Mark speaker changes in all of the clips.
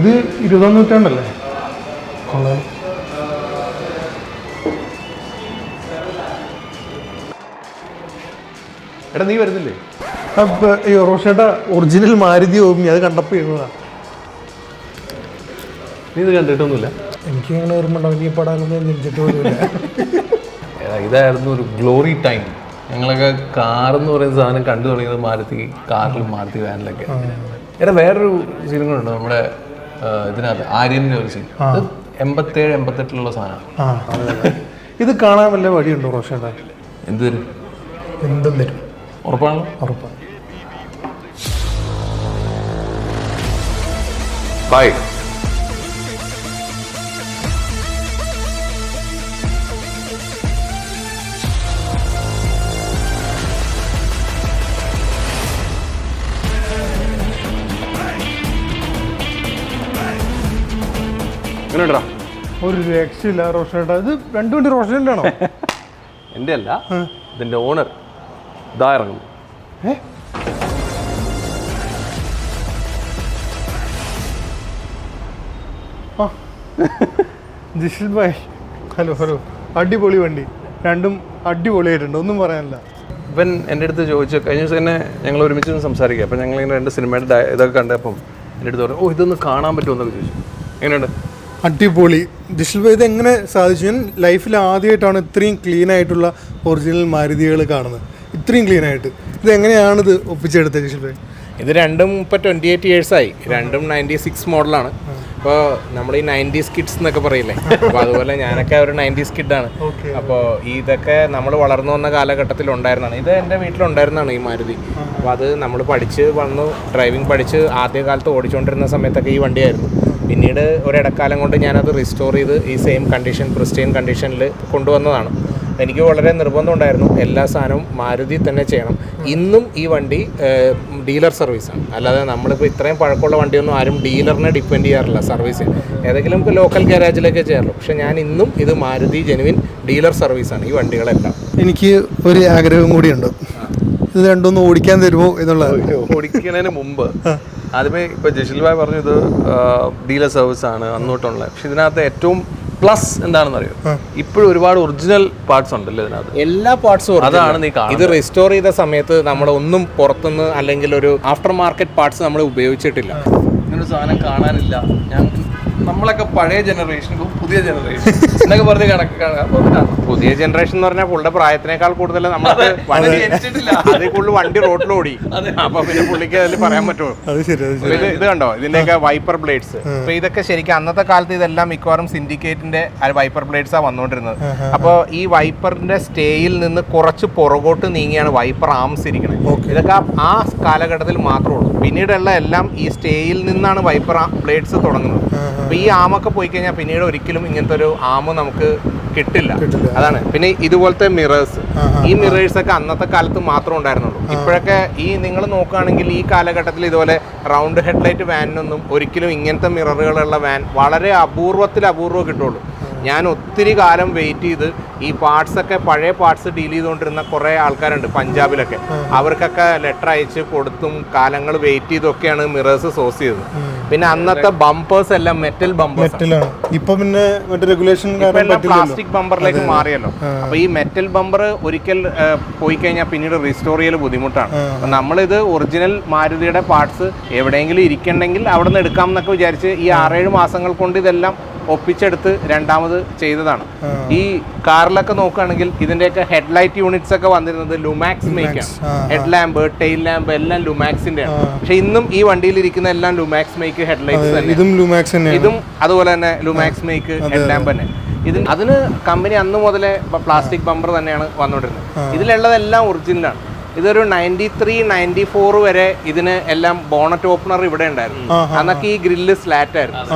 Speaker 1: ഇത് 20ാം നൂറ്റാണ്ടല്ലേ? കൊള്ളാം.
Speaker 2: എടാ നീ വരുന്നില്ലേ?
Speaker 1: റോഷേട്ടാ ഒറിജിനൽ മാരുതി ഓർമ്മ അത് കണ്ടപ്പോൾ ഇരുന്നതാ.
Speaker 2: നീ ഇത് കണ്ടിട്ടൊന്നുമില്ല?
Speaker 1: എനിക്ക് അങ്ങനെ ഓർമ്മ ഉണ്ടാവും. ഈ പടാനൊന്നും ജനിച്ചിട്ട് പോലുമില്ല.
Speaker 2: ഇതായിരുന്നു ഒരു ഗ്ലോറി ടൈം. ഞങ്ങളൊക്കെ കാറെന്ന് പറയുന്ന സാധനം കണ്ടു തുടങ്ങിയത് മാരുതി കാറിലും മാരുതി വാനിലൊക്കെ. എടാ വേറൊരു സീനും കൂടെ ഉണ്ട് നമ്മുടെ ഇതിനകത്ത്, ആര്യൻ്റെ ഒരു സീൻ. 87-88 സാധനമാണ്.
Speaker 1: ഇത് കാണാൻ വല്ല വഴിയുണ്ടോ റോഷേട്ടാ?
Speaker 2: എന്ത് തരും?
Speaker 1: എന്തും തരും.
Speaker 2: ഉറപ്പാണല്ലോ?
Speaker 1: ഉറപ്പാണ്.
Speaker 2: ബൈ.
Speaker 1: ഒരു രക്ഷയില്ല റോഷേട്ടാ. ഇത് 2 വണ്ടി റോഷേൻ്റെ ആണോ?
Speaker 2: എൻ്റെ അല്ല, ഇതിൻ്റെ ഓണർ ഇതാ ഇറങ്ങുന്നു.
Speaker 1: ജിഷിൽ ഭായ്, ഹലോ. അടിപൊളി വണ്ടി, രണ്ടും അടിപൊളിയായിട്ടുണ്ട്, ഒന്നും പറയാനില്ല.
Speaker 2: ഇവൻ എൻ്റെ അടുത്ത് ചോദിച്ചു, കഴിഞ്ഞ ദിവസം തന്നെ ഞങ്ങൾ ഒരുമിച്ച് സംസാരിക്കുക. അപ്പം ഞങ്ങളിങ്ങനെ 2 സിനിമയുടെ ഇതൊക്കെ കണ്ടപ്പം എൻ്റെ അടുത്ത് പറഞ്ഞു, ഇതൊന്ന് കാണാൻ പറ്റുമോ എന്നൊക്കെ ചോദിച്ചു. എങ്ങനെയുണ്ട്?
Speaker 1: അടിപൊളി. ജിഷിൽ ഭായ്, ഇത് എങ്ങനെ സാധിച്ചു? ഞാൻ ലൈഫിൽ ആദ്യമായിട്ടാണ് ഇത്രയും ക്ലീൻ ആയിട്ടുള്ള ഒറിജിനൽ മാരുതികൾ കാണുന്നത്. ഇത്രയും ക്ലീൻ ആയിട്ട് ഇത് എങ്ങനെയാണിത് ഒപ്പിച്ചെടുത്തത് ജിഷിൽ ഭായ്?
Speaker 3: ഇത് രണ്ടും ഇപ്പോൾ 28 ഇയേഴ്സായി. രണ്ടും 96 മോഡലാണ്. അപ്പോൾ നമ്മൾ ഈ 90s കിഡ്സ് എന്നൊക്കെ പറയില്ലേ, അപ്പോൾ അതുപോലെ ഞാനൊക്കെ ഒരു 90s കിഡാണ്. അപ്പോൾ ഇതൊക്കെ നമ്മൾ വളർന്നു വന്ന കാലഘട്ടത്തിൽ ഉണ്ടായിരുന്നതാണ്. ഇത് എൻ്റെ വീട്ടിലുണ്ടായിരുന്നതാണ് ഈ മാരുതി. അപ്പോൾ അത് നമ്മൾ പഠിച്ച് വന്നു, ഡ്രൈവിംഗ് പഠിച്ച് ആദ്യകാലത്ത് ഓടിച്ചുകൊണ്ടിരുന്ന സമയത്തൊക്കെ ഈ വണ്ടിയായിരുന്നു. പിന്നീട് ഒരിടക്കാലം കൊണ്ട് ഞാനത് റിസ്റ്റോർ ചെയ്ത് ഈ സെയിം കണ്ടീഷൻ, പ്രിസ്റ്റൈൻ കണ്ടീഷനിൽ കൊണ്ടുവന്നതാണ്. എനിക്ക് വളരെ നിർബന്ധമുണ്ടായിരുന്നു എല്ലാ സാധനവും മാരുതി തന്നെ ചെയ്യണം. ഇന്നും ഈ വണ്ടി ഡീലർ സർവീസാണ്. അല്ലാതെ നമ്മളിപ്പോൾ ഇത്രയും പഴക്കമുള്ള വണ്ടിയൊന്നും ആരും ഡീലറിനെ ഡിപ്പെൻഡ് ചെയ്യാറില്ല സർവീസിന്. ഏതെങ്കിലും ലോക്കൽ ഗാരേജിലൊക്കെ ചെയ്യാറുള്ളൂ. പക്ഷേ ഞാൻ ഇന്നും ഇത് മാരുതി ജെനുവിൻ ഡീലർ സർവീസാണ് ഈ വണ്ടികളെല്ലാം.
Speaker 1: എനിക്ക് ഒരു ആഗ്രഹം കൂടിയുണ്ട്, ഇത് രണ്ടൊന്നും ഓടിക്കാൻ തരുമോ എന്നുള്ളത്.
Speaker 2: ഓടിക്കുന്നതിന് മുമ്പ് ആദ്യമേ ഇപ്പോൾ ജഷിൽ ഭായ് പറഞ്ഞു ഇത് ഡീലർ സർവീസാണ് അന്നോട്ടുള്ള. പക്ഷെ ഇതിനകത്ത് ഏറ്റവും പ്ലസ് എന്താണെന്ന് അറിയോ, ഇപ്പോഴും ഒരുപാട് ഒറിജിനൽ പാർട്സ് ഉണ്ടല്ലോ ഇതിനകത്ത്.
Speaker 3: എല്ലാ പാർട്സും
Speaker 2: അതാണ് നീ കാണുന്നത്.
Speaker 3: ഇത് റിസ്റ്റോർ ചെയ്ത സമയത്ത് നമ്മളൊന്നും പുറത്തുനിന്ന് അല്ലെങ്കിൽ ഒരു ആഫ്റ്റർ മാർക്കറ്റ് പാർട്സ് നമ്മൾ ഉപയോഗിച്ചിട്ടില്ല.
Speaker 2: ഇങ്ങനൊരു സാധനം കാണാനില്ല. നമ്മളൊക്കെ പഴയ ജനറേഷൻ, പുതിയ ജനറേഷൻ എന്നൊക്കെ പറഞ്ഞ്
Speaker 3: പുതിയ ജനറേഷൻ എന്ന് പറഞ്ഞാൽ പുള്ളിയുടെ പ്രായത്തിനേക്കാൾ കൂടുതൽ നമുക്ക് അതിൽ കൂടുതൽ വണ്ടി റോഡിലോടി. അപ്പൊ പിന്നെ പുള്ളിക്ക് അതിൽ പറയാൻ പറ്റുമോ? ഇത് കണ്ടോ, ഇതിന്റെയൊക്കെ വൈപ്പർ ബ്ലേഡ്സ്. അപ്പൊ ഇതൊക്കെ ശരിക്കും അന്നത്തെ കാലത്ത് ഇതെല്ലാം മിക്കവാറും സിൻഡിക്കേറ്റിന്റെ വൈപ്പർ ബ്ലേഡ്സാ വന്നുകൊണ്ടിരുന്നത്. അപ്പോൾ ഈ വൈപ്പറിന്റെ സ്റ്റേയിൽ നിന്ന് കുറച്ച് പുറകോട്ട് നീങ്ങിയാണ് വൈപ്പർ ആംസ് ഇരിക്കുന്നത്. ഇതൊക്കെ ആ കാലഘട്ടത്തിൽ മാത്രമേ ഉള്ളൂ. പിന്നീടുള്ള എല്ലാം ഈ സ്റ്റേയിൽ നിന്നാണ് വൈപ്പർ ബ്ലേഡ്സ് തുടങ്ങുന്നത്. അപ്പോൾ ഈ ആമൊക്കെ പോയി കഴിഞ്ഞാൽ പിന്നീട് ഒരിക്കലും ഇങ്ങനത്തെ ഒരു ആമ നമുക്ക് കിട്ടില്ല. അതാണ്. പിന്നെ ഇതുപോലത്തെ മിറേഴ്സ്, ഈ മിറേഴ്സ് ഒക്കെ അന്നത്തെ കാലത്ത് മാത്രമേ ഉണ്ടായിരുന്നുള്ളൂ. ഇപ്പോഴൊക്കെ ഈ നിങ്ങൾ നോക്കുകയാണെങ്കിൽ ഈ കാലഘട്ടത്തിൽ ഇതുപോലെ റൗണ്ട് ഹെഡ്ലൈറ്റ് വാനിനൊന്നും ഒരിക്കലും ഇങ്ങനത്തെ മിററുകളുള്ള വാൻ വളരെ അപൂർവം കിട്ടുള്ളൂ. ഞാൻ ഒത്തിരി കാലം വെയിറ്റ് ചെയ്ത് ഈ പാർട്സൊക്കെ, പഴയ പാർട്സ് ഡീൽ ചെയ്തുകൊണ്ടിരുന്ന കുറേ ആൾക്കാരുണ്ട് പഞ്ചാബിലൊക്കെ. അവർക്കൊക്കെ ലെറ്റർ അയച്ച് കൊടുത്തും കാലങ്ങൾ വെയിറ്റ് ചെയ്തൊക്കെയാണ് മിറേഴ്സ് സോഴ്സ് ചെയ്തത്. പിന്നെ അന്നത്തെ ബമ്പേഴ്സ് എല്ലാം മെറ്റൽ ബമ്പേഴ്സ്,
Speaker 1: ഇപ്പൊ പിന്നെ റെഗുലേഷൻ
Speaker 3: പ്ലാസ്റ്റിക് ബമ്പറിലേക്ക് മാറിയല്ലോ. അപ്പൊ ഈ മെറ്റൽ ബമ്പർ ഒരിക്കൽ പോയി കഴിഞ്ഞാൽ പിന്നീട് റീസ്റ്റോർ ചെയ്യൽ ബുദ്ധിമുട്ടാണ്. അപ്പൊ നമ്മളിത് ഒറിജിനൽ മാരുതിയുടെ പാർട്സ് എവിടെയെങ്കിലും ഇരിക്കണമെങ്കിൽ അവിടെ നിന്ന് എടുക്കാം എന്നൊക്കെ വിചാരിച്ച് ഈ 6-7 മാസങ്ങൾ കൊണ്ട് ഇതെല്ലാം ഒപ്പിച്ചെടുത്ത് രണ്ടാമത് ചെയ്തതാണ്. ഈ കാറിലൊക്കെ നോക്കുകയാണെങ്കിൽ ഇതിന്റെയൊക്കെ ഹെഡ്ലൈറ്റ് യൂണിറ്റ്സ് ഒക്കെ വന്നിരുന്നത് ലുമാക്സ് മേക്കാണ്. ഹെഡ് ലാമ്പ്, ടെയിൽ ലാമ്പ് എല്ലാം ലുമാക്സിന്റെ ആണ്. പക്ഷെ ഇന്നും ഈ വണ്ടിയിൽ ഇരിക്കുന്ന എല്ലാം ലുമാക്സ് മേക്ക് ഹെഡ്ലൈറ്റ്സ് തന്നെ. ഇതും അതുപോലെ തന്നെ ലുമാക്സ് മേക്ക് ഹെഡ് ലാമ്പ് തന്നെ. അതിന് കമ്പനി അന്ന് മുതലേ പ്ലാസ്റ്റിക് ബമ്പർ തന്നെയാണ് വന്നുകൊണ്ടിരുന്നത്. ഇതിലുള്ളതെല്ലാം ഒറിജിനലാണ്. ഇതൊരു 93-94 വരെ ഇതിന് എല്ലാം ബോണറ്റ് ഓപ്പണർ ഇവിടെ ഉണ്ടായിരുന്നു. അന്നൊക്കെ ഈ ഗ്രില്ല് ഫ്ലാറ്റ്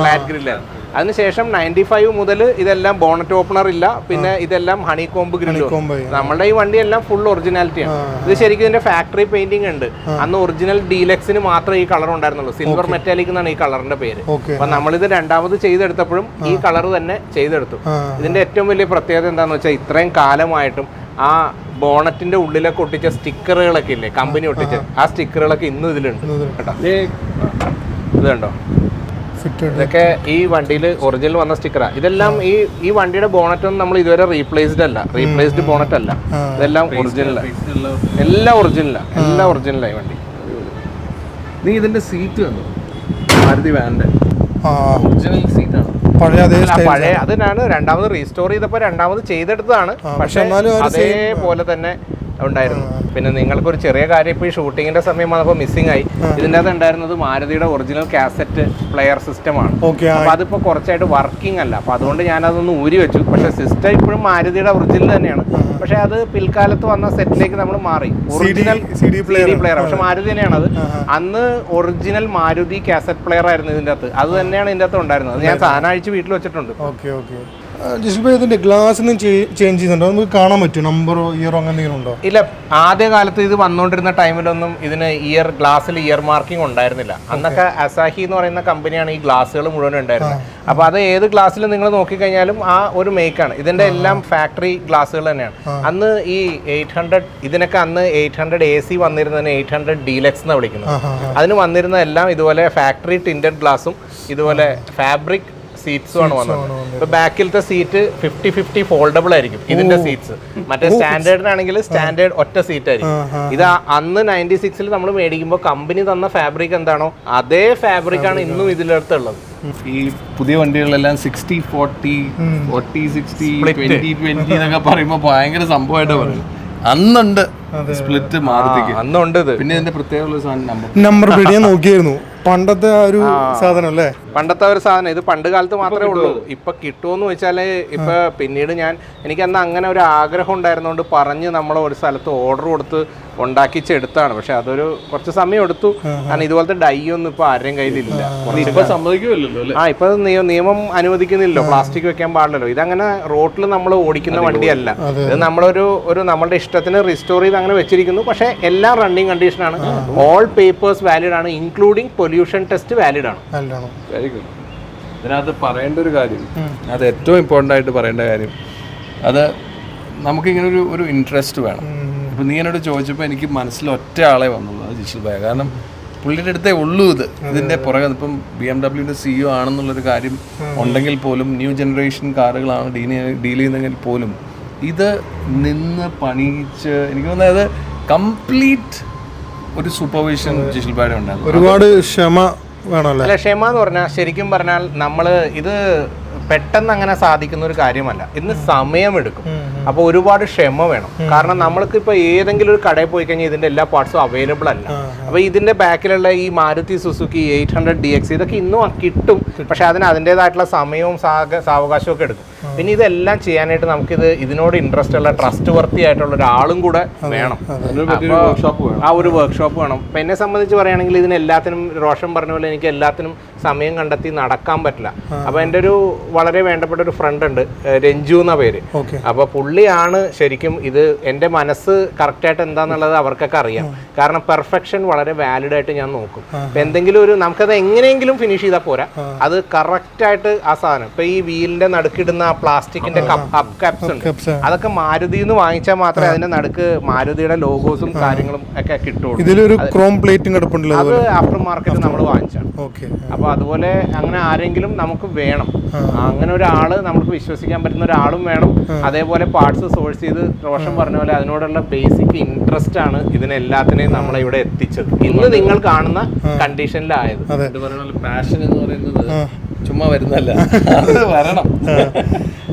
Speaker 3: ഗ്രില്ലായിരുന്നു. അതിനുശേഷം 95 മുതൽ ഇതെല്ലാം ബോണറ്റ് ഓപ്പണർ ഇല്ല. പിന്നെ ഇതെല്ലാം ഹണി കോമ്പ് ഗ്രില്ല്. നമ്മളുടെ ഈ വണ്ടിയെല്ലാം ഫുൾ ഒറിജിനാലിറ്റിയാണ്. ഇത് ശരിക്കും ഇതിന്റെ ഫാക്ടറി പെയിന്റിംഗ് ഉണ്ട്. അന്ന് ഒറിജിനൽ ഡീലക്സിന് മാത്രമേ ഈ കളർ ഉണ്ടായിരുന്നുള്ളൂ. സിൽവർ മെറ്റാലിക് എന്നാണ് ഈ കളറിന്റെ പേര്. അപ്പൊ നമ്മളിത് രണ്ടാമത് ചെയ്തെടുത്തപ്പോഴും ഈ കളർ തന്നെ ചെയ്തെടുത്തു. ഇതിന്റെ ഏറ്റവും വലിയ പ്രത്യേകത എന്താണെന്ന് വെച്ചാൽ ഇത്രയും കാലമായിട്ടും ആ ബോണറ്റിന്റെ ഉള്ളിലൊക്കെ ഒട്ടിച്ച സ്റ്റിക്കറുകളൊക്കെ ഇല്ലേ, കമ്പനി ഒട്ടിച്ച ആ സ്റ്റിക്കറുകളൊക്കെ ഇന്നും ഇതിലുണ്ട് കേട്ടോ. ഇത് കണ്ടോ, ഇതൊക്കെ ഈ വണ്ടിയിൽ ഒറിജിനൽ വന്ന സ്റ്റിക്കറാണ്. ഇതെല്ലാം ഈ വണ്ടിയുടെ ബോണറ്റ് ഒന്നും നമ്മൾ ഇതുവരെ റീപ്ലേസ്ഡ് ബോണറ്റ് അല്ല, ഇതെല്ലാം ഒറിജിനലാണ്, എല്ലാം ഒറിജിനലായി വണ്ടി.
Speaker 2: നീ ഇതിന്റെ സീറ്റ് കണ്ടോ? മാരുതി വാനിന്റെ ഒറിജിനൽ സീറ്റാണ്,
Speaker 3: പഴയ അതിനാണ് രണ്ടാമത് റീസ്റ്റോർ ചെയ്തപ്പോൾ രണ്ടാമത് ചെയ്തെടുത്തതാണ്, പക്ഷെ അതേപോലെ തന്നെ ഉണ്ടായിരുന്നു. പിന്നെ നിങ്ങൾക്കൊരു ചെറിയ കാര്യം, ഇപ്പോൾ ഈ ഷൂട്ടിങ്ങിന്റെ സമയം വന്നപ്പോൾ മിസ്സിംഗ് ആയി. ഇതിൻ്റെ അകത്ത് ഉണ്ടായിരുന്നത് മാരുതിയുടെ ഒറിജിനൽ കാസറ്റ് പ്ലെയർ സിസ്റ്റമാണ്. അപ്പോൾ അതിപ്പോൾ കുറച്ചായിട്ട് വർക്കിംഗ് അല്ല, അപ്പോൾ അതുകൊണ്ട് ഞാനതൊന്ന് ഊരി വെച്ചു. പക്ഷേ സിസ്റ്റം ഇപ്പോഴും മാരുതിയുടെ ഒറിജിനൽ തന്നെയാണ്, പക്ഷെ അത് പിൽക്കാലത്ത് വന്ന സെറ്റിലേക്ക് നമ്മൾ മാറി. ഒറിജിനൽ CD പ്ലെയർ, പക്ഷെ മാരുതി തന്നെയാണ് അത്. അന്ന് ഒറിജിനൽ മാരുതി കാസറ്റ് പ്ലെയർ ആയിരുന്നു ഇതിൻ്റെ അകത്ത്, അത് തന്നെയാണ് ഇതിൻ്റെ അകത്ത് ഉണ്ടായിരുന്നത്. ഞാൻ സാധനം അഴിച്ച് വീട്ടിൽ വെച്ചിട്ടുണ്ട്.
Speaker 1: ഇതിന്റെ ഗ്ലാസ് ചേഞ്ച് ചെയ്യുന്നുണ്ടോ? നമുക്ക് കാണാൻ പറ്റും, നമ്പറോ ഇയറോ അങ്ങനെ എന്തെങ്കിലും ഉണ്ടോ?
Speaker 3: ഇല്ല, ആദ്യ കാലത്ത് ഇത് വന്നുകൊണ്ടിരുന്ന ടൈമിലൊന്നും ഇതിന് ഗ്ലാസ്സിൽ ഇയർ മാർക്കിംഗ് ഉണ്ടായിരുന്നില്ല. അന്നൊക്കെ അസാഹി എന്ന് പറയുന്ന കമ്പനിയാണ് ഈ ഗ്ലാസ്സുകൾ മുഴുവൻ ഉണ്ടായിരുന്നത്. അപ്പോൾ അത് ഏത് ഗ്ലാസ്സിൽ നിങ്ങൾ നോക്കിക്കഴിഞ്ഞാലും ആ ഒരു മേക്കാണ്. ഇതിന്റെ എല്ലാം ഫാക്ടറി ഗ്ലാസ്സുകൾ തന്നെയാണ്. അന്ന് ഈ 800 ഇതിനൊക്കെ അന്ന് 800 AC വന്നിരുന്നതിന് 800 ഡീലക്സ് എന്നാണ് വിളിക്കുന്നത്. അതിന് വന്നിരുന്ന എല്ലാം ഇതുപോലെ ഫാക്ടറി ടിൻറ്റഡ് ഗ്ലാസും ഇതുപോലെ ഫാബ്രിക് സീറ്റ്സും ആണ് വന്നത്. ഇപ്പൊ ബാക്കിലത്തെ സീറ്റ് 50-50 ഫോൾഡബിൾ ആയിരിക്കും ഇതിന്റെ സീറ്റ്സ്. മറ്റേ സ്റ്റാൻഡേർഡിനാണെങ്കിൽ സ്റ്റാൻഡേർഡ് ഒറ്റ സീറ്റ് ആയിരിക്കും. ഇത് അന്ന് 96 നമ്മൾ മേടിക്കുമ്പോൾ കമ്പനി തന്ന ഫാബ്രിക് എന്താണോ അതേ ഫാബ്രിക് ആണ് ഇന്നും ഇതിലടുത്തുള്ളത്.
Speaker 2: ഈ പുതിയ വണ്ടികളിലെല്ലാം 60-40, 40-60, 20-20 എന്നൊക്കെ പറയുമ്പോൾ ഭയങ്കര സംഭവമായിട്ട് പറയും. അന്നുണ്ട് സ്പ്ലിറ്റ് മാരുതിക്ക്,
Speaker 3: അന്നുണ്ട് ഇത്.
Speaker 2: പിന്നെ ഇതിന്റെ പ്രത്യേക സാധനം
Speaker 1: നമ്പർ പ്ലേറ്റ് ഞാൻ നോക്കിയായിരുന്നു. പണ്ടത്തെ ഒരു സാധനം അല്ലേ?
Speaker 3: പണ്ടത്തെ ഒരു സാധനം. ഇത് പണ്ട് കാലത്ത് മാത്രമേ ഉള്ളൂ. ഇപ്പൊ കിട്ടുമോന്ന് വെച്ചാല് ഇപ്പൊ പിന്നീട് എനിക്ക് അന്ന് അങ്ങനെ ഒരു ആഗ്രഹം ഉണ്ടായിരുന്നോണ്ട് പറഞ്ഞ് നമ്മൾ ഒരു സ്ഥലത്ത് ഓർഡർ കൊടുത്ത് ഉണ്ടാക്കിച്ചെടുത്താണ്. പക്ഷെ അതൊരു കുറച്ച് സമയം എടുത്തു. കാരണം ഇതുപോലത്തെ ഡൈ ഒന്നും ഇപ്പൊ ആരുടെയും കയ്യിലില്ല.
Speaker 2: ഇപ്പൊ സമ്മതിക്കുമല്ലോ.
Speaker 3: ഇപ്പൊ നിയമം അനുവദിക്കുന്നില്ലല്ലോ, പ്ലാസ്റ്റിക് വെക്കാൻ പാടില്ലല്ലോ. ഇതങ്ങനെ റോട്ടിൽ നമ്മൾ ഓടിക്കുന്ന വണ്ടിയല്ല. ഇത് നമ്മളുടെ ഇഷ്ടത്തിന് റിസ്റ്റോർ ചെയ്ത് അങ്ങനെ വെച്ചിരിക്കുന്നു. പക്ഷെ എല്ലാം റണ്ണിങ് കണ്ടീഷനാണ്. ഓൾ പേപ്പേഴ്സ് വാലിഡ് ആണ്, ഇൻക്ലൂഡിങ് പൊല്യൂഷൻ ടെസ്റ്റ് വാലിഡ് ആണ്.
Speaker 2: ഇതിനകത്ത് പറയേണ്ട ഒരു കാര്യം, അത് ഏറ്റവും ഇമ്പോർട്ടൻ്റ് ആയിട്ട് പറയേണ്ട കാര്യം, അത് നമുക്കിങ്ങനെ ഒരു ഇൻട്രസ്റ്റ് വേണം. ഇപ്പം നീ എന്നോട് ചോദിച്ചപ്പോൾ എനിക്ക് മനസ്സിൽ ഒറ്റ ആളെ വന്നുള്ളൂ, അത് ജിഷിൽ ഭായ. കാരണം പുള്ളിയുടെ അടുത്തേ ഉള്ളൂ ഇതിൻ്റെ പുറകെ. ഇപ്പം BMW CEO ആണെന്നുള്ളൊരു കാര്യം ഉണ്ടെങ്കിൽ പോലും, ന്യൂ ജനറേഷൻ കാറുകളാണ് ഡീൽ ചെയ്യുന്നെങ്കിൽ പോലും ഇത് നിന്ന് പണിയിച്ച് എനിക്ക് തോന്നുന്നത് കംപ്ലീറ്റ് ഒരു സൂപ്പർവിഷൻ ജിഷിൽ ഭായുടെ ഉണ്ടായിരുന്നു.
Speaker 1: ഒരുപാട് ക്ഷമ വേണമല്ലോ.
Speaker 3: അല്ല, ക്ഷമ എന്ന് പറഞ്ഞാൽ ശരിക്കും പറഞ്ഞാൽ നമ്മൾ ഇത് പെട്ടെന്ന് അങ്ങനെ സാധിക്കുന്ന ഒരു കാര്യമല്ല. ഇതിന് സമയമെടുക്കും. അപ്പോൾ ഒരുപാട് ക്ഷമ വേണം. കാരണം നമ്മൾക്ക് ഇപ്പോൾ ഏതെങ്കിലും ഒരു കടയിൽ പോയി കഴിഞ്ഞാൽ ഇതിൻ്റെ എല്ലാ പാർട്സും അവൈലബിൾ അല്ല. അപ്പോൾ ഇതിൻ്റെ ബാക്കിലുള്ള ഈ മാരുതി സുസുക്കി 800 DX ഇതൊക്കെ ഇന്നും കിട്ടും. പക്ഷെ അതിൻ്റെതായിട്ടുള്ള സമയവും സാവകാശവും ഒക്കെ എടുക്കും. പിന്നെ ഇതെല്ലാം ചെയ്യാനായിട്ട് നമുക്കിത് ഇതിനോട് ഇൻട്രസ്റ്റ് ഉള്ള ട്രസ്റ്റ് വർത്തി ആയിട്ടുള്ള ഒരാളും കൂടെ വേണം. ആ ഒരു വർക്ക്ഷോപ്പ് വേണം. ഇപ്പം എന്നെ സംബന്ധിച്ച് പറയുകയാണെങ്കിൽ ഇതിനെല്ലാത്തിനും റോഷൻ പറഞ്ഞ പോലെ എനിക്ക് എല്ലാത്തിനും സമയം കണ്ടെത്തി നടക്കാൻ പറ്റില്ല. അപ്പോൾ എൻ്റെ ഒരു വളരെ വേണ്ടപ്പെട്ട ഒരു ഫ്രണ്ട് ഉണ്ട്, രഞ്ജു എന്ന പേര്. അപ്പോൾ പുള്ളിയാണ് ശരിക്കും ഇത് എൻ്റെ മനസ്സ് കറക്റ്റായിട്ട് എന്താണെന്നുള്ളത് അവർക്കൊക്കെ അറിയാം. കാരണം പെർഫെക്ഷൻ വളരെ വാലിഡ് ആയിട്ട് ഞാൻ നോക്കും. ഇപ്പം എന്തെങ്കിലും നമുക്കത് എങ്ങനെയെങ്കിലും ഫിനിഷ് ചെയ്താൽ പോരാ, അത് കറക്റ്റായിട്ട് ആ സാധനം. ഇപ്പം ഈ വീലിൻ്റെ നടുക്കിടുന്ന പ്ലാസ്റ്റിക്കിന്റെ ഹബ് ക്യാപ്സ് ഉണ്ട്, അതൊക്കെ മാരുതിന്ന് വാങ്ങിച്ചാൽ മാത്രമേ അതിന്റെ നടുക്ക് മാരുതിയുടെ ലോഗോസും കാര്യങ്ങളും ഒക്കെ കിട്ടുള്ളൂ.
Speaker 1: ഇതിലൊരു ക്രോം പ്ലേറ്റും കിടപ്പുണ്ടല്ലോ,
Speaker 3: അത് ആഫ്റ്റർ മാർക്കറ്റ് നമ്മൾ വാങ്ങിച്ചാണ്. അപ്പൊ അതുപോലെ അങ്ങനെ ആരെങ്കിലും നമുക്ക് വേണം. അങ്ങനെ ഒരാള് നമുക്ക് വിശ്വസിക്കാൻ പറ്റുന്ന ഒരാളും വേണം. അതേപോലെ പാർട്സ് സോഴ്സ് ചെയ്ത് റോഷൻ പറഞ്ഞ പോലെ അതിനോടുള്ള ബേസിക് ഇൻട്രസ്റ്റ് ആണ് ഇതിനെല്ലാത്തിനെയും നമ്മളെ ഇവിടെ എത്തിച്ചത്, ഇന്ന് നിങ്ങൾ കാണുന്ന കണ്ടീഷനിലായത്.
Speaker 2: പാഷൻ എന്ന് പറയുന്നത് ചുമ്മാ വരുന്നല്ല, അത് വരണം.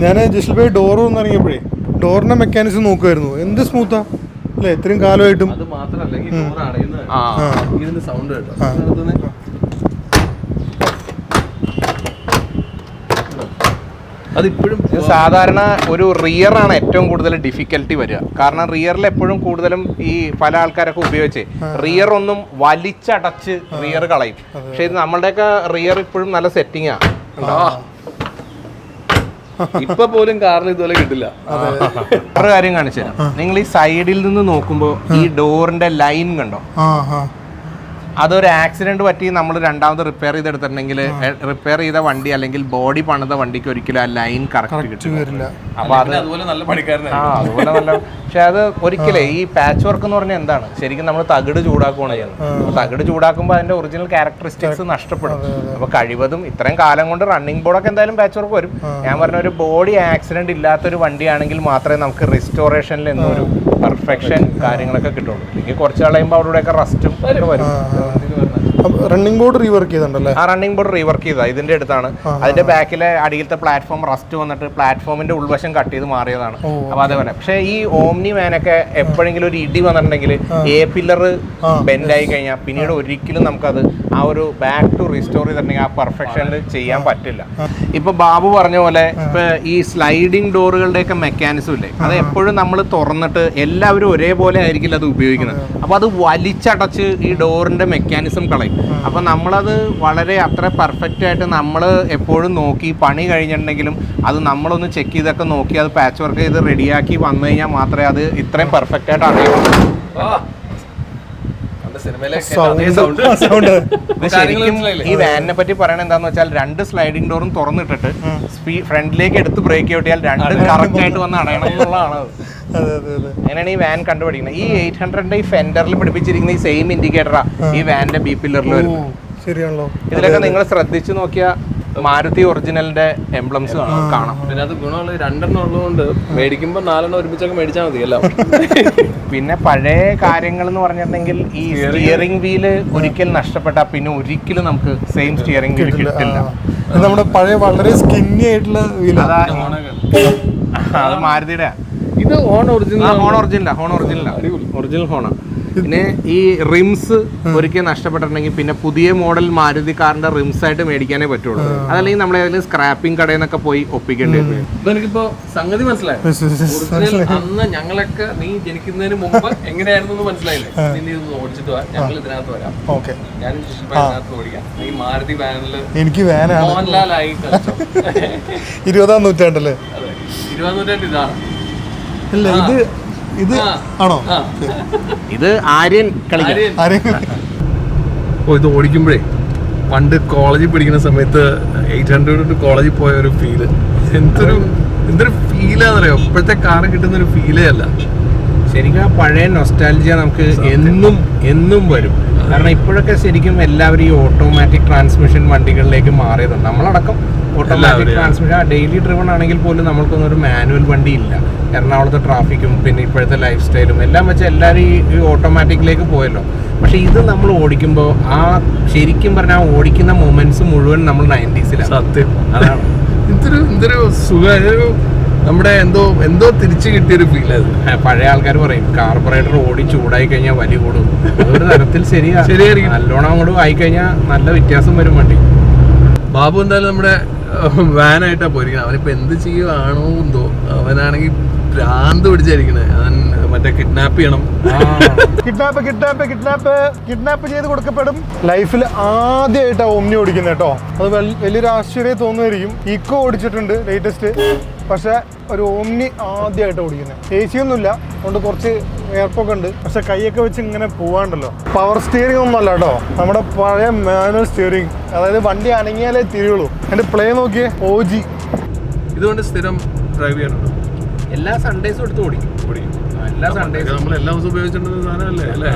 Speaker 1: ഞാൻ ജിഷിൽ ഭായ് ഡോർ ഒന്ന് ഇറങ്ങിയപ്പോഴേ ഡോറിന്റെ മെക്കാനിസം നോക്കുമായിരുന്നു. എന്ത് സ്മൂത്താ അല്ലേ ഇത്രയും കാലമായിട്ടും.
Speaker 2: അത് മാത്രമല്ല, ഈ ഡോർ അടയുന്ന സൗണ്ട് കേട്ടോ. അതിപ്പോഴും
Speaker 3: സാധാരണ ഒരു റിയർ ആണ് ഏറ്റവും കൂടുതൽ ഡിഫിക്കൽട്ടി വരിക. കാരണം റിയറിൽ എപ്പോഴും കൂടുതലും ഈ പല ആൾക്കാരൊക്കെ ഉപയോഗിച്ച് റിയർ ഒന്നും വലിച്ചടച്ച് റിയർ കളയും. പക്ഷെ ഇത് നമ്മളുടെയൊക്കെ റിയർ ഇപ്പോഴും നല്ല സെറ്റിംഗ് ആണ്.
Speaker 2: ഇപ്പൊ പോലും കാറിൽ ഇതുപോലെ കിട്ടില്ല.
Speaker 3: വേറെ കാര്യം കാണിച്ചു തരാം. നിങ്ങൾ ഈ സൈഡിൽ നിന്ന് നോക്കുമ്പോൾ ഈ ഡോറിന്റെ ലൈൻ കണ്ടോ? അതൊരു ആക്സിഡന്റ് പറ്റി നമ്മൾ രണ്ടാമത് റിപ്പയർ ചെയ്തെടുത്തിട്ടുണ്ടെങ്കിൽ റിപ്പയർ ചെയ്ത വണ്ടി അല്ലെങ്കിൽ ബോഡി പണിത വണ്ടിക്ക് ഒരിക്കലും ആ ലൈൻ കറക്റ്റ് കിട്ടില്ല. അപ്പൊ അതുപോലെ നല്ല
Speaker 2: പണിക്കാരനാണ്.
Speaker 3: അതുപോലെ നല്ല. പക്ഷെ പക്ഷെ അത് ഒരിക്കലേ ഈ പാച്ച് വർക്ക് എന്ന് പറഞ്ഞാൽ എന്താണ്, ശരിക്കും നമ്മൾ തകിട് ചൂടാക്കുകയാണ് ചെയ്യുന്നത്. തകിട് ചൂടാക്കുമ്പോൾ അതിന്റെ ഒറിജിനൽ ക്യാരക്ടറിസ്റ്റിക്സ് നഷ്ടപ്പെടും. അപ്പൊ കഴിവതും ഇത്രയും കാലം കൊണ്ട് റണ്ണിങ് ബോർഡൊക്കെ എന്തായാലും പാച്ച് വർക്ക് വരും. ഞാൻ പറഞ്ഞ ഒരു ബോഡി ആക്സിഡന്റ് ഇല്ലാത്തൊരു വണ്ടിയാണെങ്കിൽ മാത്രമേ നമുക്ക് റിസ്റ്റോറേഷനിൽ എന്നൊരു പെർഫെക്ഷൻ കാര്യങ്ങളൊക്കെ കിട്ടുള്ളൂ. അല്ലെങ്കിൽ കുറച്ച് കളയുമ്പോൾ അവരുടെയൊക്കെ റസ്റ്റും ഒക്കെ വരും.
Speaker 1: റണ്ണിംഗ് ബോർഡ് റീവർക്ക് ചെയ്തിട്ടുണ്ടല്ലേ?
Speaker 3: ആ റണ്ണിംഗ് ബോർഡ് റീവർക്ക് ചെയ്താ ഇതിന്റെ അടുത്താണ്. അതിന്റെ ബാക്കിലെ അടിയിലത്തെ പ്ലാറ്റ്ഫോം റസ്റ്റ് വന്നിട്ട് പ്ലാറ്റ്ഫോമിന്റെ ഉൾവശം കട്ട് ചെയ്ത് മാറിയതാണ്. അപ്പൊ അതേപോലെ പക്ഷേ ഈ ഓംനി വാനൊക്കെ എപ്പോഴെങ്കിലും ഒരു ഇടി വന്നിട്ടുണ്ടെങ്കിൽ എ പില്ലർ ബെൻഡ് ആയി കഴിഞ്ഞാൽ പിന്നീട് ഒരിക്കലും നമുക്കത് ആ ഒരു ബാക്ക് ടു റീസ്റ്റോർ ചെയ്തിട്ടുണ്ടെങ്കിൽ ആ പെർഫെക്ഷനിൽ ചെയ്യാൻ പറ്റില്ല. ഇപ്പൊ ബാബു പറഞ്ഞ പോലെ ഇപ്പൊ ഈ സ്ലൈഡിംഗ് ഡോറുകളുടെ ഒക്കെ മെക്കാനിസം ഇല്ലേ, അത് എപ്പോഴും നമ്മൾ തുറന്നിട്ട് എല്ലാവരും ഒരേപോലെ ആയിരിക്കില്ല അത് ഉപയോഗിക്കുന്നത്. അപ്പൊ അത് വലിച്ചടച്ച് ഈ ഡോറിന്റെ മെക്കാനിസം കളയും. അപ്പൊ നമ്മളത് വളരെ അത്ര പെർഫെക്റ്റ് ആയിട്ട് നമ്മൾ എപ്പോഴും നോക്കി പണി കഴിഞ്ഞിട്ടുണ്ടെങ്കിലും അത് നമ്മളൊന്ന് ചെക്ക് ചെയ്തൊക്കെ നോക്കി അത് പാച്ച് വർക്ക് ചെയ്ത് റെഡിയാക്കി വന്നു കഴിഞ്ഞാൽ മാത്രമേ അത് ഇത്രയും പെർഫെക്റ്റ് ആയിട്ട് അറിയുള്ളൂ. ശരിക്കും ഈ വാനിനെ പറ്റി പറയണത് എന്താന്ന് വെച്ചാൽ 2 സ്ലൈഡിംഗ് ഡോറും തുറന്നിട്ടിട്ട് ഫ്രണ്ടിലേക്ക് എടുത്ത് ബ്രേക്ക് ഔട്ടിയാൽ 2 കറക്റ്റ് ആയിട്ട് വന്ന് അടയണം എന്നുള്ളതാണ്. അങ്ങനെയാണ് ഈ വാൻ കണ്ടുപിടിക്കുന്നത്. ഈ 800 ഈ ഫെൻഡറിൽ പിടിപ്പിച്ചിരിക്കുന്ന ഈ സെയിം ഇൻഡിക്കേറ്ററാ ഈ വാനിന്റെ ബി പില്ലറിൽ വരുന്നത്. ഇതിലൊക്കെ നിങ്ങൾ ശ്രദ്ധിച്ചു നോക്കിയാൽ മാരുതി ഒറിജിനലിന്റെ എംബ്ലംസ് കാണാം.
Speaker 2: പിന്നെ അത് ഗുണമുള്ള 2 ഉള്ളതുകൊണ്ട് മേടിക്കുമ്പോൾ 4 ഒരുമിച്ചൊക്കെ മേടിച്ചാൽ മതി എല്ലാം.
Speaker 3: പിന്നെ പഴയ കാര്യങ്ങൾ എന്ന് പറഞ്ഞിട്ടുണ്ടെങ്കിൽ ഈ സ്റ്റിയറിംഗ് വീല് ഒരിക്കൽ നഷ്ടപ്പെട്ടാൽ പിന്നെ ഒരിക്കലും നമുക്ക് സെയിം സ്റ്റിയറിംഗ് വീല് കിട്ടില്ല.
Speaker 1: നമ്മുടെ പഴയ വളരെ സ്കിന്നി ആയിട്ടുള്ള
Speaker 3: അത് മാരുതിയുടെ.
Speaker 2: ഇത് ഹോൺ
Speaker 3: ഒറിജിനലാ ഒറിജിനൽ ഹോണാ. പിന്നെ ഈ റിംസ് ഒരിക്കൽ നഷ്ടപ്പെട്ടിട്ടുണ്ടെങ്കിൽ പിന്നെ പുതിയ മോഡൽ മാരുതി കാറിന്റെ റിംസ് ആയിട്ട് മേടിക്കാനേ പറ്റുള്ളൂ. അതല്ലെങ്കിൽ നമ്മളെ അതിൽ സ്ക്രാപ്പിംഗ് കടയിൽ നിന്നൊക്കെ പോയി ഒപ്പിക്കേണ്ടി വരും.
Speaker 2: എനിക്കിപ്പോ സംഗതി മനസ്സിലായി. അന്ന് ഞങ്ങളൊക്കെ നീ ജനിക്കുന്നതിന് മുമ്പ് എങ്ങനെയായിരുന്നു മനസ്സിലായില്ലേ? നിന്നെ ഒന്ന് ഓടിച്ചിട്ട് വാ, ഞങ്ങൾ ഇതിനകത്ത് വരാം. ഞാൻ ഇതിനകത്ത് ഓടിക്കാം. ഈ മാരുതി വാനില്
Speaker 1: എനിക്ക് വാനാണ്
Speaker 2: മോഹൻലാലായി കളിച്ചോ.
Speaker 1: 20ാം നൂറ്റാണ്ടല്ലേ?
Speaker 2: 20ാം നൂറ്റാണ്ട് ഇതാണ്.
Speaker 1: ഇല്ല ഇത് ആണോ?
Speaker 3: ഇത് ആര്യൻ
Speaker 2: ഇത് ഓടിക്കുമ്പോഴേ പണ്ട് കോളേജിൽ പഠിക്കുന്ന സമയത്ത് 800 കോളേജിൽ പോയ ഒരു ഫീല് എന്തൊരു ഫീലാന്നറിയോ? ഇപ്പോഴത്തെ കാറ് കിട്ടുന്ന ഒരു ഫീലേ അല്ല.
Speaker 3: ശരിക്കും ആ പഴയ നൊസ്റ്റാൾജിയ നമുക്ക് എന്നും വരും. കാരണം ഇപ്പോഴൊക്കെ ശരിക്കും എല്ലാവരും ഈ ഓട്ടോമാറ്റിക് ട്രാൻസ്മിഷൻ വണ്ടികളിലേക്ക് മാറിയതാണ്. നമ്മളടക്കം ഓട്ടോമാറ്റിക് ട്രാൻസ്മിഷൻ ഡെയിലി ഡ്രിവൺ ആണെങ്കിൽ പോലും നമ്മൾക്കൊന്നും ഒരു മാനുവൽ വണ്ടി ഇല്ല. എറണാകുളത്തെ ട്രാഫിക്കും പിന്നെ ഇപ്പോഴത്തെ ലൈഫ് സ്റ്റൈലും എല്ലാം വെച്ച് എല്ലാവരും ഈ ഓട്ടോമാറ്റിക്കിലേക്ക് പോയല്ലോ. പക്ഷെ ഇത് നമ്മൾ ഓടിക്കുമ്പോൾ ആ ശരിക്കും പറഞ്ഞാൽ ആ ഓടിക്കുന്ന മൊമെന്റ്സ് മുഴുവൻ നമ്മൾ 90s-ലാണ്.
Speaker 2: സത്യം അതാണ്. എന്തൊരു സുഖം, നമ്മുടെ എന്തോ തിരിച്ചു കിട്ടിയൊരു ഫീൽ. അത്
Speaker 3: പഴയ ആൾക്കാർ പറയും കാർബറേറ്റർ ഓടി ചൂടായി കഴിഞ്ഞാൽ വലി കൂടും. അതൊരു തരത്തിൽ ശരിയായിരിക്കും. നല്ലോണം അങ്ങോട്ട് ആയിക്കഴിഞ്ഞാൽ നല്ല വ്യത്യാസം വരും വണ്ടി.
Speaker 2: ബാബു എന്തായാലും നമ്മുടെ വാനായിട്ടാ പോയിരിക്കുന്നത്. അവനിപ്പോ എന്ത് ചെയ്യുവാണോ എന്തോ, അവനാണെങ്കിൽ ഭ്രാന്ത് പിടിച്ചായിരിക്കണേ. അവൻ മറ്റേ കിഡ്നാപ്പ് ചെയ്യണം.
Speaker 1: കിഡ്നാപ്പ് ചെയ്ത് കൊടുക്കപ്പെടും. ലൈഫിൽ ആദ്യമായിട്ടാണ് ഓമ്നി ഓടിക്കുന്നത് കേട്ടോ. അത് വലിയൊരു ആശ്ചര്യം തോന്നുമായിരിക്കും. ഇക്കോ ഓടിച്ചിട്ടുണ്ട് ലേറ്റസ്റ്റ്, പക്ഷെ ഒരു ഓമ്നി ആദ്യമായിട്ട് ഓടിക്കുന്നത്. AC ഒന്നുമില്ല, അതുകൊണ്ട് കുറച്ച് എയർപോക്കെ ഉണ്ട്. പക്ഷെ കൈയൊക്കെ വെച്ച് ഇങ്ങനെ പോവാണ്ടല്ലോ. പവർ സ്റ്റിയറിംഗ് ഒന്നും അല്ല കേട്ടോ, നമ്മുടെ പഴയ മാനുവൽ സ്റ്റിയറിംഗ്. അതായത് വണ്ടി അനങ്ങിയാലേ തിരിയുള്ളൂ. എൻ്റെ പ്ലേ നോക്കിയേ, OG.
Speaker 2: ഇതുകൊണ്ട് സ്ഥിരം ഡ്രൈവ് ചെയ്യാനുണ്ടോ?
Speaker 3: എല്ലാ സൺഡേസും എടുത്ത് ഓടിക്കും. എല്ലാ സൺഡേസും
Speaker 2: നമ്മൾ എല്ലാ ദിവസവും ഉപയോഗിച്ചിട്ടുള്ള സാധനമല്ലേ അല്ലേ?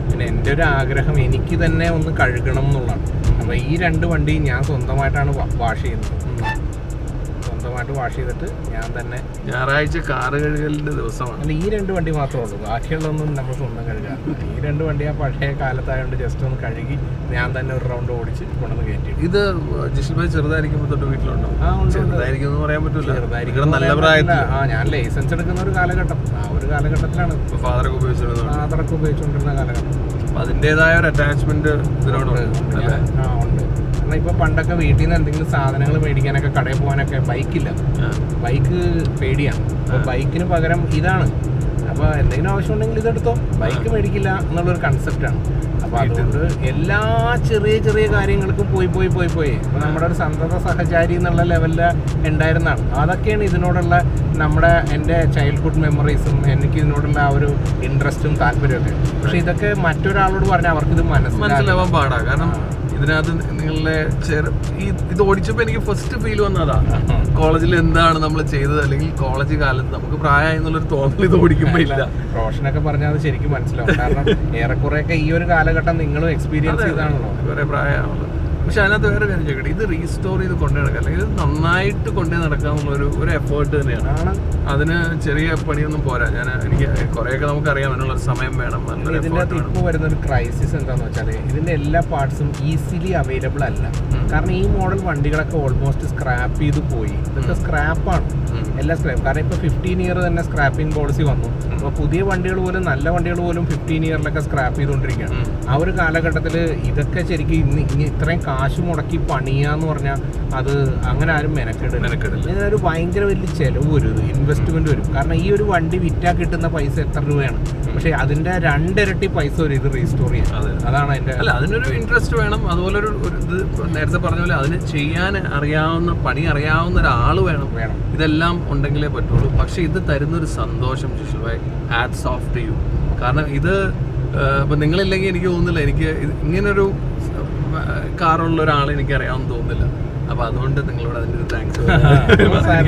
Speaker 3: പിന്നെ എൻ്റെ ഒരു ആഗ്രഹം എനിക്ക് തന്നെ ഒന്ന് കഴുകണം എന്നുള്ളതാണ്. അപ്പോൾ ഈ 2 വണ്ടി ഞാൻ സ്വന്തമായിട്ടാണ് വാഷ് ചെയ്യുന്നത്. സ്വന്തമായിട്ട് വാഷ് ചെയ്തിട്ട് ഞാൻ തന്നെ.
Speaker 2: ഞായറാഴ്ച കാറ് കഴുകലിന്റെ ദിവസമാണ്.
Speaker 3: അല്ല, ഈ 2 വണ്ടി മാത്രമേ ഉള്ളൂ, ബാക്കിയുള്ളതൊന്നും നമ്മൾ സ്വന്തം കഴുകാറില്ല. ഈ 2 വണ്ടി ആ പഴയ കാലത്തായതുകൊണ്ട് ജസ്റ്റ് ഒന്ന് കഴുകി ഞാൻ തന്നെ ഒരു റൗണ്ട് ഓടിച്ച് കൊണ്ടുവന്ന് കയറ്റി.
Speaker 2: ഇത് ജിഷിൽ ഭായ് ചെറുതായിരിക്കുമ്പോൾ തൊട്ട് വീട്ടിലുണ്ടോ? ചെറുതായിരിക്കും എന്ന് പറയാൻ പറ്റില്ല.
Speaker 3: ചെറുതായിരിക്കും നല്ല പ്രായത്തിൽ. ഞാൻ ലൈസൻസ് എടുക്കുന്ന ഒരു കാലഘട്ടം, ആ ഒരു കാലഘട്ടത്തിലാണ്
Speaker 2: ഫാദറൊക്കെ
Speaker 3: ഉപയോഗിച്ചുകൊണ്ടിരുന്ന കാലഘട്ടം.
Speaker 2: അതിൻ്റെതായ ഒരു അറ്റാച്ച്മെന്റ് ഇതിനോടുണ്ട്.
Speaker 3: ഉണ്ട്. കാരണം ഇപ്പൊ പണ്ടൊക്കെ വീട്ടിൽ നിന്ന് എന്തെങ്കിലും സാധനങ്ങൾ മേടിക്കാനൊക്കെ കടയിൽ പോകാനൊക്കെ ബൈക്കില്ല, ബൈക്ക് പേടിയാണ്. അപ്പൊ ബൈക്കിന് പകരം ഇതാണ്. അപ്പൊ എന്തെങ്കിലും ആവശ്യമുണ്ടെങ്കിൽ ഇതെടുത്തോ, ബൈക്ക് മേടിക്കില്ല എന്നുള്ളൊരു കൺസെപ്റ്റാണ്. അപ്പൊ അതുകൊണ്ട് എല്ലാ ചെറിയ കാര്യങ്ങൾക്കും പോയി അപ്പൊ നമ്മുടെ ഒരു സന്തത സഹചാരി എന്നുള്ള ലെവലില് ഉണ്ടായിരുന്നതാണ്. അതൊക്കെയാണ് ഇതിനോടുള്ള എൻ്റെ ചൈൽഡ്ഹുഡ് മെമ്മറീസും എനിക്ക് ഇതിനോടുള്ള ആ ഒരു ഇൻട്രസ്റ്റും താല്പര്യമൊക്കെ. പക്ഷെ ഇതൊക്കെ മറ്റൊരാളോട് പറഞ്ഞാൽ അവർക്കിത് മനസ്സിലാവാൻ
Speaker 2: പാടാ. കാരണം ഇതിനകത്ത് നിങ്ങളുടെ ഇത് ഓടിച്ചപ്പോൾ എനിക്ക് ഫസ്റ്റ് ഫീൽ വന്നതാ, കോളേജിൽ എന്താണ് നമ്മൾ ചെയ്തത്, അല്ലെങ്കിൽ കോളേജ് കാലത്ത് നമുക്ക് പ്രായമായി എന്നുള്ളൊരു തോന്നൽ ഇത് ഓടിക്കുമ്പോൾ ഇല്ല.
Speaker 3: റോഷനൊക്കെ പറഞ്ഞാൽ അത് ശരിക്കും മനസ്സിലാവും. കാരണം ഏറെക്കുറെയൊക്കെ ഈ ഒരു കാലഘട്ടം നിങ്ങളും എക്സ്പീരിയൻസ് ചെയ്താണല്ലോ.
Speaker 2: കുറെ പ്രായമാണല്ലോ. പക്ഷെ അതിനകത്ത് വേറെ കാര്യം ചോദിക്കട്ടെ, ഇത് റീസ്റ്റോർ ചെയ്ത് കൊണ്ടു നടക്കുക അല്ലെങ്കിൽ ഇത് നന്നായിട്ട് കൊണ്ടു നടക്കുക എന്നുള്ളൊരു എഫേർട്ട് തന്നെയാണ്. അതിന് ചെറിയ പണിയൊന്നും പോരാ. എനിക്ക് കുറേയൊക്കെ നമുക്കറിയാം അതിനുള്ള സമയം വേണം.
Speaker 3: ഇതിൻ്റെ അകത്ത് ഇപ്പോൾ വരുന്ന ഒരു ക്രൈസിസ് എന്താണെന്ന് വെച്ചാൽ ഇതിൻ്റെ എല്ലാ പാർട്സും ഈസിലി അവൈലബിൾ അല്ല. കാരണം ഈ മോഡൽ വണ്ടികളൊക്കെ ഓൾമോസ്റ്റ് സ്ക്രാപ്പ് ചെയ്ത് പോയി. ഇതൊക്കെ സ്ക്രാപ്പാണ്, എല്ലാം സ്ക്രാപ്പ്. കാരണം ഇപ്പോൾ 15 ഇയർ തന്നെ സ്ക്രാപ്പിംഗ് പോളിസി വന്നു. അപ്പോൾ പുതിയ വണ്ടികൾ പോലും, നല്ല വണ്ടികൾ പോലും 15 ഇയറിലൊക്കെ സ്ക്രാപ്പ് ചെയ്തുകൊണ്ടിരിക്കുകയാണ്. ആ ഒരു കാലഘട്ടത്തിൽ ഇതൊക്കെ ശരിക്കും ഇത്രയും കാശ് മുടക്കി പണിയാന്ന് പറഞ്ഞാൽ അത് അങ്ങനെ ആരും മെനക്കെടില്ല. ഇതിനൊരു ഭയങ്കര വലിയ ചിലവ് വരും, ഇത് ഇൻവെസ്റ്റ്മെന്റ് വരും. കാരണം ഈ ഒരു വണ്ടി വിറ്റാ കിട്ടുന്ന പൈസ എത്ര രൂപയാണ്, പക്ഷെ അതിന്റെ 2 ഇരട്ടി പൈസ വരും ഇത് റീസ്റ്റോർ ചെയ്യാൻ. അതാണ് അതിന്റെ.
Speaker 2: അല്ല, അതിനൊരു ഇൻട്രസ്റ്റ് വേണം. അതുപോലെ ഒരു ഇത് നേരത്തെ പറഞ്ഞ പോലെ അതിന് ചെയ്യാൻ പണി അറിയാവുന്ന ഒരാൾ വേണം. ഇതെല്ലാം ഉണ്ടെങ്കിലേ പറ്റുള്ളൂ. പക്ഷെ ഇത് തരുന്നൊരു സന്തോഷം ജിഷൽ ഭായ്, ഹാറ്റ്സ് ഓഫ് ടു യു. കാരണം ഇത് ഇപ്പം നിങ്ങളില്ലെങ്കിൽ എനിക്ക് തോന്നുന്നില്ല എനിക്ക് ഇങ്ങനൊരു കാറുള്ള ഒരാളെ എനിക്ക് അറിയാമെന്ന് തോന്നുന്നില്ല. അപ്പൊ അതുകൊണ്ട് നിങ്ങളോട് അതിന്റെ ഒരു താങ്ക്സ്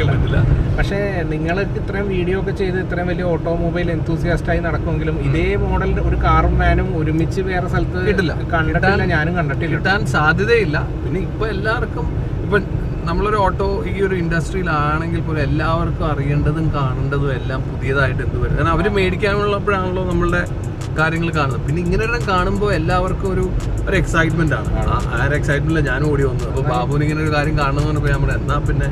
Speaker 2: പറ്റില്ല.
Speaker 3: പക്ഷേ നിങ്ങൾക്ക് ഇത്രയും വീഡിയോ ഒക്കെ ചെയ്ത് ഇത്രയും വലിയ ഓട്ടോമൊബൈൽ എന്തൂസിയാസ്റ്റായി നടക്കുമെങ്കിലും ഇതേ മോഡൽ ഒരു കാറും വാനും ഒരുമിച്ച് വേറെ സ്ഥലത്ത് കണ്ടിട്ടില്ല, ഞാനും കണ്ടിട്ടില്ല,
Speaker 2: കിട്ടാൻ സാധ്യതയില്ല. പിന്നെ ഇപ്പൊ എല്ലാവർക്കും ഇപ്പൊ നമ്മളൊരു ഓട്ടോ ഈ ഒരു ഇൻഡസ്ട്രിയിലാണെങ്കിൽ പോലും എല്ലാവർക്കും അറിയേണ്ടതും കാണേണ്ടതും എല്ലാം പുതിയതായിട്ട് എന്ത് വരും. കാരണം അവർ മേടിക്കാനുള്ളപ്പോഴാണല്ലോ നമ്മളുടെ കാര്യങ്ങൾ കാണുന്നത്. പിന്നെ ഇങ്ങനെ കാണുമ്പോൾ എല്ലാവർക്കും ഒരു എക്സൈറ്റ്മെന്റ് ആണ്. ആ ഒരു എക്സൈറ്റ്മെന്റിൽ ഞാനും ഓടി വന്നു. അപ്പോൾ ബാബുവിന് ഇങ്ങനെ ഒരു കാര്യം കാണണമെന്ന് പറഞ്ഞപ്പോൾ ഞാൻ പറഞ്ഞു എന്നാ പിന്നെ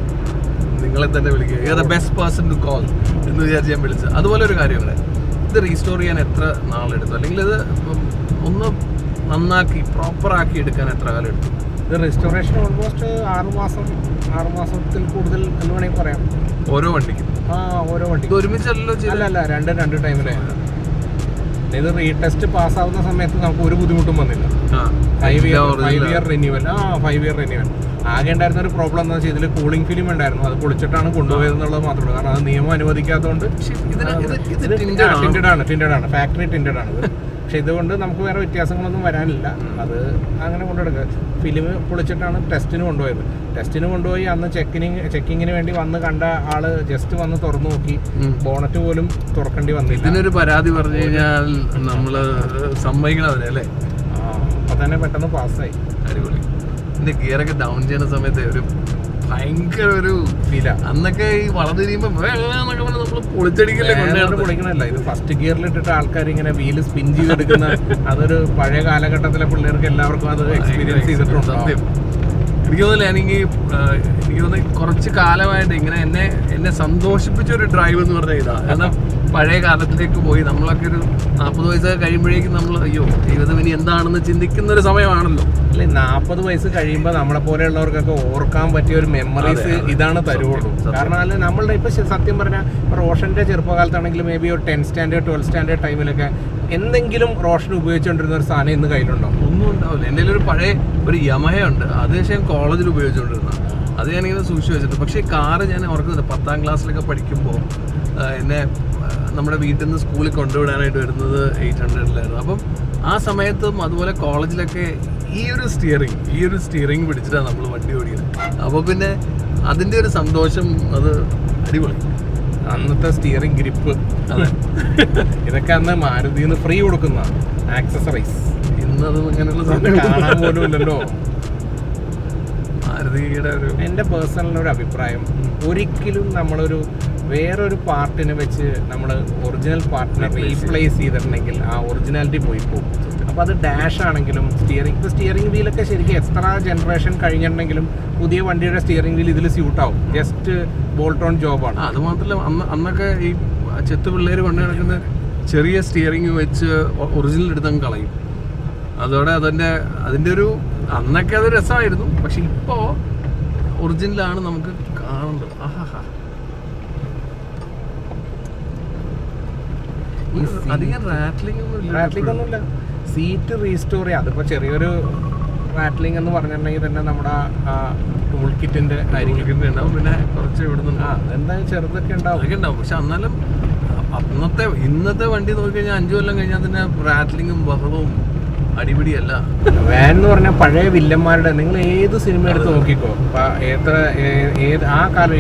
Speaker 2: നിങ്ങളെ തന്നെ വിളിക്കുക, you are the best person to call എന്ന് വിചാരിച്ച് ഞാൻ വിളിച്ചത്. അതുപോലെ ഒരു കാര്യമുണ്ട്, ഇത് റീസ്റ്റോർ ചെയ്യാൻ എത്ര നാളെടുത്തു, അല്ലെങ്കിൽ ഇത് ഒന്ന് നന്നാക്കി പ്രോപ്പറാക്കി എടുക്കാൻ എത്ര കാലം എടുത്തു?
Speaker 3: ഇത് റെസ്റ്റോറേഷൻ ഓൾമോസ്റ്റ് 6 മാസത്തിൽ കൂടുതൽ എന്ന് വേണമെങ്കിൽ പറയാം.
Speaker 2: ഓരോ വണ്ടിക്കും?
Speaker 3: ഓരോ വണ്ടി
Speaker 2: ഒരുമിച്ചല്ലോ?
Speaker 3: അല്ല, രണ്ട് ടൈമിലായിരുന്നു. ഇത് റീടെസ്റ്റ് പാസ്സാവുന്ന സമയത്ത് നമുക്ക് ഒരു ബുദ്ധിമുട്ടും വന്നില്ല. 5 ഇയർ റിന്യൂവൽ. 5 year renewal. ആകെ ഉണ്ടായിരുന്ന ഒരു പ്രോബ്ലം എന്താ വെച്ചാൽ ഇതിൽ കൂളിംഗ് ഫിലിം ഉണ്ടായിരുന്നു, അത് പൊളിച്ചിട്ടാണ് കൊണ്ടുപോയതെന്നുള്ളത് മാത്രമേ ഉള്ളൂ. കാരണം അത് നിയമം അനുവദിക്കാത്തതുകൊണ്ട് ടിൻഡഡ് ആണ്, ഫാക്ടറി ടിൻഡഡ് ആണ്. പക്ഷെ ഇതുകൊണ്ട് നമുക്ക് വേറെ വ്യത്യാസങ്ങളൊന്നും വരാനില്ല. അത് അങ്ങനെ കൊണ്ടെടുക്കുക. ഫിലിം പൊളിച്ചിട്ടാണ് ടെസ്റ്റിന് കൊണ്ടുപോയത്. ടെസ്റ്റിന് കൊണ്ടുപോയി അന്ന് ചെക്കിങ്ങിന് വേണ്ടി വന്ന് കണ്ട ആള് ജസ്റ്റ് വന്ന് തുറന്നു നോക്കി, ബോണറ്റ് പോലും തുറക്കേണ്ടി വന്നില്ല.
Speaker 2: ഇതിനൊരു പരാതി പറഞ്ഞു കഴിഞ്ഞാൽ നമ്മള് സമ്മതിക്കണം അതിനെ അല്ലേ?
Speaker 3: അപ്പൊ തന്നെ പെട്ടെന്ന് പാസ്സായി.
Speaker 2: അടിപൊളി. ഇതിന്റെ ഗിയറൊക്കെ ഡൗൺ ചെയ്യുന്ന സമയത്ത് ഒരു ഭയങ്കര ഒരു ഫീലാ. അന്നൊക്കെ ഈ വളർന്നിരിക്കുമ്പോ നമ്മൾ
Speaker 3: പൊളിക്കണല്ല, ഇത് ഫസ്റ്റ് ഗിയറിൽ ഇട്ടിട്ട് ആൾക്കാർ ഇങ്ങനെ വീല് സ്പിൻ ചെയ്തെടുക്കുന്ന അതൊരു പഴയ കാലഘട്ടത്തിലെ പിള്ളേർക്ക് എല്ലാവർക്കും അത് എക്സ്പീരിയൻസ് ചെയ്തിട്ടുണ്ട്.
Speaker 2: എനിക്ക് തോന്നില്ല, എനിക്ക് തോന്നി കുറച്ച് കാലമായിട്ട് ഇങ്ങനെ എന്നെ സന്തോഷിപ്പിച്ച ഒരു ഡ്രൈവ് എന്ന് പറഞ്ഞാൽ ഇതാ. കാരണം പഴയ കാലത്തിലേക്ക് പോയി നമ്മളൊക്കെ ഒരു 40 വയസ്സൊക്കെ കഴിയുമ്പോഴേക്കും നമ്മൾ അയ്യോ ജീവിതം ഇനി എന്താണെന്ന് ചിന്തിക്കുന്ന ഒരു സമയമാണല്ലോ.
Speaker 3: അല്ലെ, 40 വയസ്സ് കഴിയുമ്പോൾ നമ്മളെ പോലെയുള്ളവർക്കൊക്കെ ഓർക്കാൻ പറ്റിയ ഒരു മെമ്മറീസ് ഇതാണ് തരുവുള്ളൂ. കാരണം അല്ല നമ്മളുടെ ഇപ്പൊ സത്യം പറഞ്ഞാൽ റോഷന്റെ ചെറുപ്പകാലത്താണെങ്കിലും മേ ബി ഒരു 10th സ്റ്റാൻഡേർഡ് 12th സ്റ്റാൻഡേർഡ് ടൈമിലൊക്കെ എന്തെങ്കിലും റോഷൻ ഉപയോഗിച്ചുകൊണ്ടിരുന്ന ഒരു സാധനം ഇന്ന് കയ്യിലുണ്ടോ?
Speaker 2: ഒന്നും ഉണ്ടാവില്ല. എൻ്റെ ഒരു പഴയ ഒരു യമഹയുണ്ട്, അത് പക്ഷേ ഞാൻ കോളേജിൽ ഉപയോഗിച്ചുകൊണ്ടിരുന്ന, അത് ഞാനിങ്ങനെ സൂക്ഷിച്ച് വെച്ചിട്ട്. പക്ഷേ കാറ് ഞാൻ ഓർക്കുന്നുണ്ട് 10th ക്ലാസ്സിലൊക്കെ പഠിക്കുമ്പോൾ എന്നെ നമ്മുടെ വീട്ടിൽ നിന്ന് സ്കൂളിൽ കൊണ്ടുവിടാനായിട്ട് വരുന്നത് 800-ലായിരുന്നു. അപ്പം ആ സമയത്തും അതുപോലെ കോളേജിലൊക്കെ ഈ ഒരു സ്റ്റിയറിംഗ് പിടിച്ചിട്ടാണ് നമ്മൾ വണ്ടി ഓടിക്കുന്നത്. അപ്പോൾ പിന്നെ അതിൻ്റെ ഒരു സന്തോഷം അത് അടിപൊളി.
Speaker 3: അന്നത്തെ സ്റ്റിയറിംഗ് ഗ്രിപ്പ്, അതെ, ഇതൊക്കെ അന്ന് മാരുതിന്ന് ഫ്രീ കൊടുക്കുന്ന ആക്സസറീസ്.
Speaker 2: ഇന്നത് അങ്ങനെയുള്ള
Speaker 3: കാണാൻ പോലും ഇല്ലല്ലോ.
Speaker 2: മാരുതിയുടെ ഒരു
Speaker 3: എൻ്റെ പേഴ്സണൽ ഒരു അഭിപ്രായം, ഒരിക്കലും നമ്മളൊരു വേറൊരു പാർട്ടിനെ വെച്ച് നമ്മൾ ഒറിജിനൽ പാർട്ടിനെ റീപ്ലേസ് ചെയ്തിട്ടുണ്ടെങ്കിൽ ആ ഒറിജിനാലിറ്റി പോയി പോകും. അപ്പോൾ അത് ഡാഷ് ആണെങ്കിലും സ്റ്റിയറിംഗ് വീലൊക്കെ ശരിക്കും എത്ര ജനറേഷൻ കഴിഞ്ഞിട്ടുണ്ടെങ്കിലും പുതിയ വണ്ടിയുടെ സ്റ്റിയറിംഗ് വീൽ ഇതിൽ സ്യൂട്ടാവും. ജസ്റ്റ് ബോൾട്ട് ഓൺ ജോബാണ്.
Speaker 2: അത് മാത്രമല്ല അന്നൊക്കെ ഈ ചെത്ത് പിള്ളേർ കൊണ്ട് നടക്കുന്ന ചെറിയ സ്റ്റിയറിംഗ് വെച്ച് ഒറിജിനൽ എടുത്തങ്ങ് കളയും. അതോടെ അതിൻ്റെ ഒരു അന്നൊക്കെ അത് രസമായിരുന്നു. പക്ഷെ ഇപ്പോൾ ഒറിജിനലാണ് നമുക്ക് കാണേണ്ടത്. അധികം റാറ്റ്ലിംഗ്
Speaker 3: ഒന്നുമില്ല. സീറ്റ് റീസ്റ്റോർ ചെയ്യാം. അതിപ്പോൾ ചെറിയൊരു റാറ്റ്ലിംഗ് എന്ന് പറഞ്ഞിട്ടുണ്ടെങ്കിൽ തന്നെ നമ്മുടെ ടൂൾ കിറ്റിന്റെ
Speaker 2: ഉണ്ടാവും. പിന്നെ കുറച്ച് ഇവിടുന്ന്
Speaker 3: എന്തായാലും ചെറുതൊക്കെ ഉണ്ടാവും.
Speaker 2: പക്ഷെ എന്നാലും ഇന്നത്തെ വണ്ടി നോക്കിക്കഴിഞ്ഞാൽ 5 കൊല്ലം കഴിഞ്ഞാൽ തന്നെ റാറ്റ്ലിങ്ങും ബഹളവും അടിപിടിയല്ല.
Speaker 3: വാൻ എന്ന് പറഞ്ഞാൽ പഴയ വില്ലന്മാരുടെ, നിങ്ങൾ ഏത് സിനിമ എടുത്ത് നോക്കിക്കോ, ആ കാലം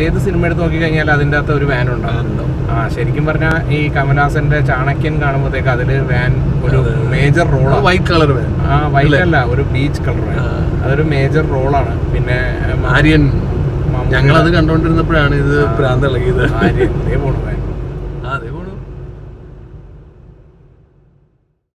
Speaker 3: ഏത് സിനിമ എടുത്ത് നോക്കിക്കഴിഞ്ഞാൽ അതിൻ്റെ അകത്ത് ഒരു വാൻ ഉണ്ടാകും. ശരിക്കും പറഞ്ഞാൽ ഈ കമലഹാസന്റെ ചാണക്യൻ കാണുമ്പോഴത്തേക്ക് അതില് വാൻ ഒരു മേജർ റോളാണ്.
Speaker 2: White colour van.
Speaker 3: വൈറ്റ് അല്ല, ഒരു ബീച്ച് കളർ വാൻ. അതൊരു മേജർ റോളാണ്. പിന്നെ
Speaker 2: ആര്യൻ, ഞങ്ങളത് കണ്ടോണ്ടിരുന്നപ്പോഴാണ് ഇത് ഭ്രാന്ത് ഇളകിയത്.
Speaker 3: ആര്യൻ, അതേ പോണു വാൻ.
Speaker 2: അതെ.